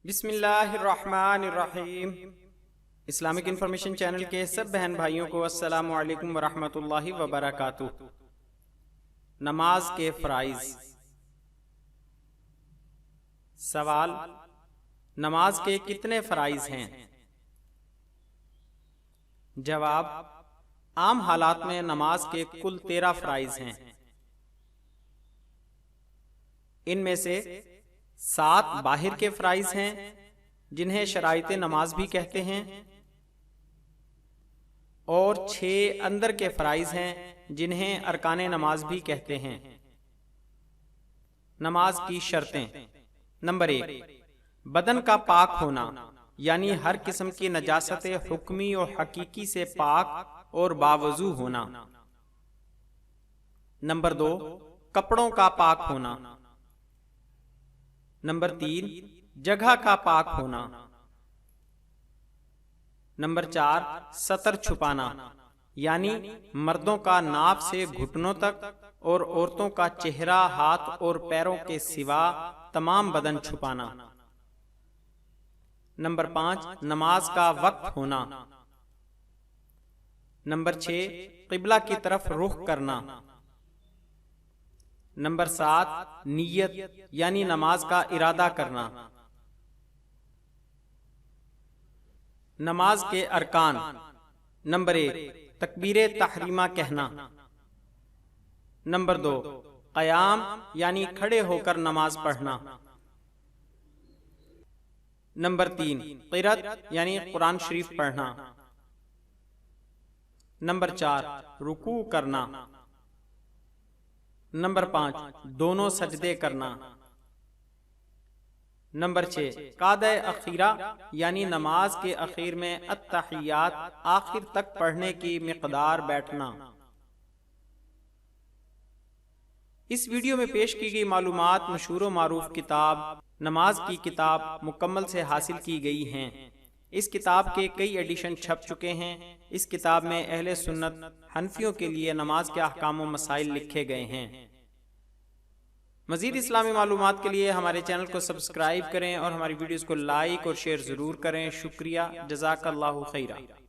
بسم اللہ الرحمن الرحیم۔ اسلامک انفارمیشن چینل کے سب بہن بھائیوں کو السلام علیکم ورحمۃ اللہ وبرکاتہ۔ نماز کے فرائض۔ سوال: نماز کے کتنے فرائض ہیں؟ جواب: عام حالات میں نماز کے کل 13 فرائض ہیں۔ ان میں سے 7 باہر کے فرائض ہیں جنہیں شرائط نماز بھی کہتے ہیں، اور 6 اندر کے فرائض ہیں جنہیں ارکان نماز بھی کہتے ہیں۔ نماز کی شرطیں۔ نمبر 1، بدن کا پاک ہونا، یعنی ہر قسم کی نجاست حکمی و حقیقی سے پاک اور باوضو ہونا۔ نمبر 2، کپڑوں کا پاک ہونا۔ نمبر 3، جگہ کا پاک ہونا۔ نمبر 4، سطر چھپانا، یعنی مردوں کا ناف سے گھٹنوں تک اور عورتوں کا چہرہ، ہاتھ اور پیروں کے سوا تمام بدن چھپانا۔ نمبر 5، نماز کا وقت ہونا۔ نمبر 6، قبلہ کی طرف رخ کرنا۔ نمبر 7، نیت یعنی نماز کا ارادہ کرنا۔ نماز کے ارکان۔ نمبر 1، تکبیر تحریمہ کہنا۔ نمبر 2، قیام یعنی کھڑے ہو کر نماز پڑھنا۔ نمبر 3، قرأت یعنی قرآن شریف پڑھنا۔ نمبر 4، رکوع کرنا۔ نمبر 5، دونوں سجدے کرنا۔ نمبر 6، قعدہ اخیرہ یعنی نماز کے اخیر میں التحیات آخر تک پڑھنے کی مقدار بیٹھنا۔ اس ویڈیو میں پیش کی گئی معلومات مشہور و معروف کتاب نماز کی کتاب مکمل سے حاصل کی گئی ہیں۔ اس کتاب کے کئی ایڈیشن چھپ چکے ہیں۔ اس کتاب میں اہل سنت حنفیوں کے لیے نماز کے احکام و مسائل لکھے گئے ہیں۔ مزید اسلامی معلومات کے لیے ہمارے چینل کو سبسکرائب کریں اور ہماری ویڈیوز کو لائک اور شیئر ضرور کریں۔ شکریہ، جزاک اللہ خیرہ۔